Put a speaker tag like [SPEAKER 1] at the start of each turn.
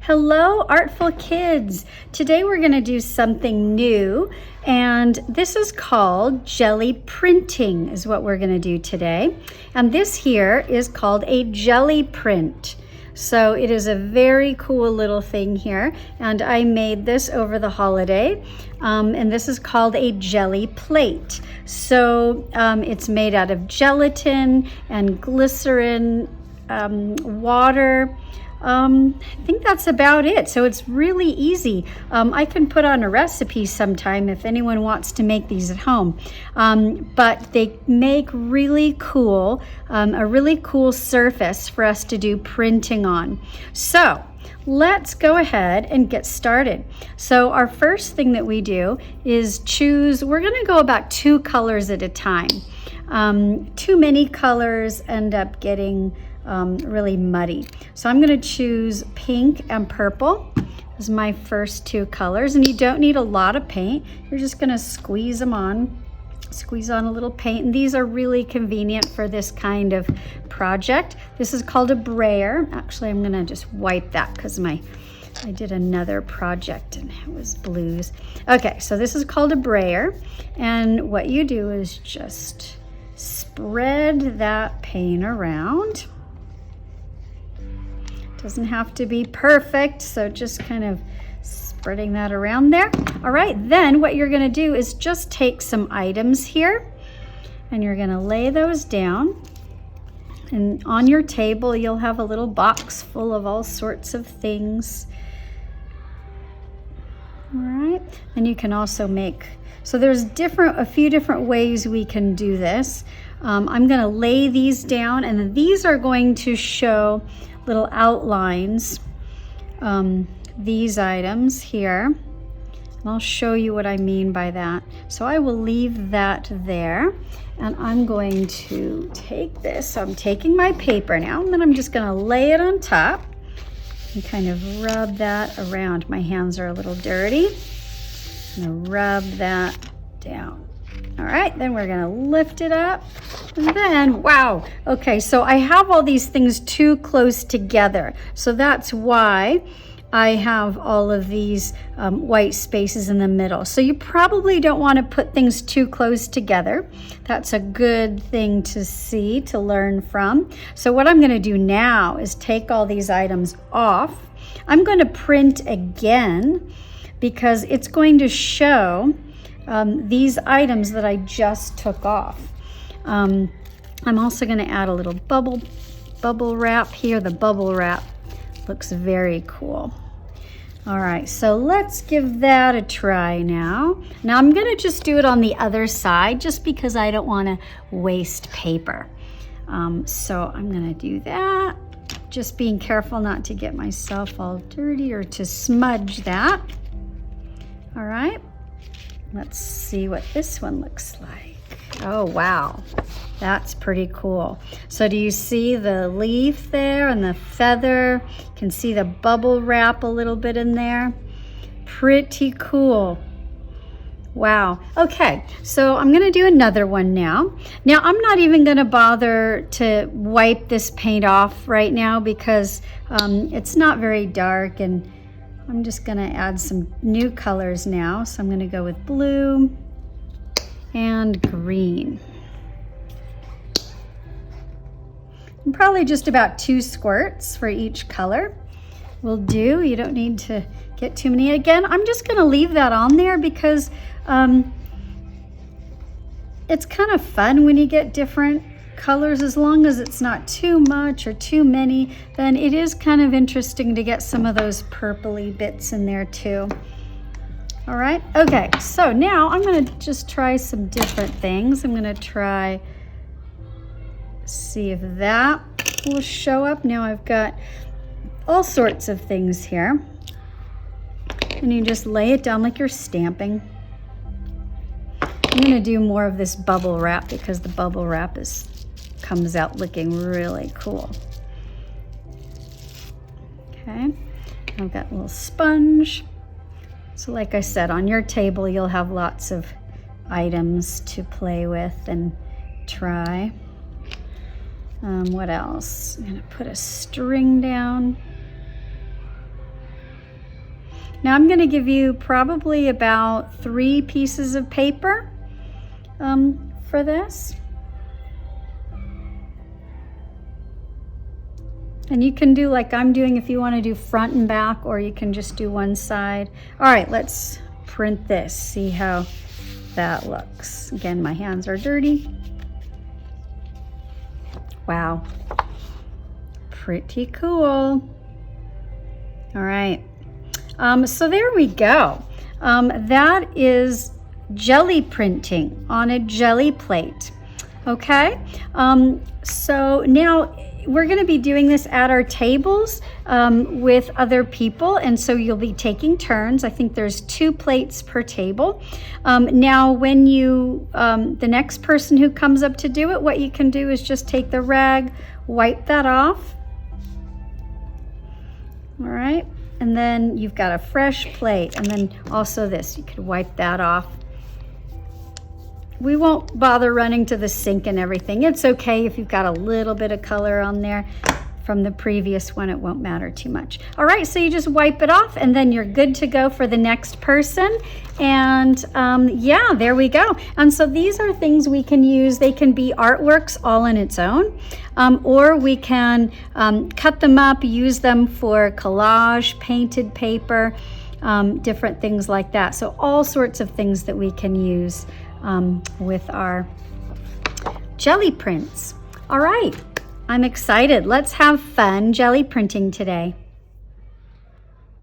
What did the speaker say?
[SPEAKER 1] Hello, artful kids. Today we're going to do something new, and this is called jelly printing is what we're going to do today. And this here is called a jelly print. So it is a very cool little thing here, and I made this over the holiday, and this is called a jelly plate. So it's made out of gelatin and glycerin, water. I think that's about it. So it's really easy. I can put on a recipe sometime if anyone wants to make these at home. But they make really cool, a really cool surface for us to do printing on. So let's go ahead and get started. So our first thing that we do is choose, we're going to go about 2 colors at a time. Too many colors end up getting really muddy. So I'm going to choose pink and purple as my first 2 colors, and you don't need a lot of paint. You're just going to squeeze on a little paint, and these are really convenient for this kind of project. This is called a brayer. Actually, I'm going to just wipe that because I did another project and it was blues. Okay, so this is called a brayer, and what you do is just spread that paint around. Doesn't have to be perfect, so just kind of spreading that around there. All right, then what you're gonna do is just take some items here and you're gonna lay those down. And on your table, you'll have a little box full of all sorts of things. All right, and you can also make, so there's a few different ways we can do this. I'm gonna lay these down, and these are going to show little outlines, these items here, and I'll show you what I mean by that. So I will leave that there, and I'm going to take this. So I'm taking my paper now, and then I'm just going to lay it on top and kind of rub that around. My hands are a little dirty. I'm going to rub that down. All right, then we're gonna lift it up, and then, wow, okay, so I have all these things too close together, so that's why I have all of these white spaces in the middle. So you probably don't want to put things too close together. That's a good thing to see, to learn from. So what I'm gonna do now is take all these items off. I'm gonna print again because it's going to show these items that I just took off. I'm also going to add a little bubble wrap here. The bubble wrap looks very cool. All right, so let's give that a try now. Now I'm going to just do it on the other side just because I don't want to waste paper. So I'm going to do that. Just being careful not to get myself all dirty or to smudge that. All right. Let's see what this one looks like. Oh, wow. That's pretty cool. So do you see the leaf there and the feather? You can see the bubble wrap a little bit in there. Pretty cool. Wow. Okay, so I'm going to do another one now. Now, I'm not even going to bother to wipe this paint off right now because it's not very dark, and I'm just going to add some new colors now. So I'm going to go with blue and green. And probably just about 2 squirts for each color will do. You don't need to get too many. Again, I'm just going to leave that on there because it's kind of fun when you get different colors. As long as it's not too much or too many, then it is kind of interesting to get some of those purpley bits in there too. All right, okay, so now I'm going to just try some different things. I'm going to see if that will show up. Now I've got all sorts of things here, and you just lay it down like you're stamping. I'm going to do more of this bubble wrap because the bubble wrap comes out looking really cool. Okay, I've got a little sponge. So like I said, on your table you'll have lots of items to play with and try. What else? I'm gonna put a string down. Now I'm going to give you probably about 3 pieces of paper for this. And you can do like I'm doing if you want to do front and back, or you can just do one side. All right, let's print this, see how that looks. Again, my hands are dirty. Wow, pretty cool. All right, so there we go. That is jelly printing on a jelly plate. Okay, so now we're going to be doing this at our tables with other people, and so you'll be taking turns. I think there's 2 plates per table. Now when you, the next person who comes up to do it, what you can do is just take the rag, wipe that off. All right, and then you've got a fresh plate, and then also this, you could wipe that off. We won't bother running to the sink and everything. It's okay if you've got a little bit of color on there from the previous one, it won't matter too much. All right, so you just wipe it off and then you're good to go for the next person. And yeah, there we go. And so these are things we can use. They can be artworks all on its own, or we can cut them up, use them for collage, painted paper, different things like that. So all sorts of things that we can use with our jelly prints. All right, I'm excited. Let's have fun jelly printing today.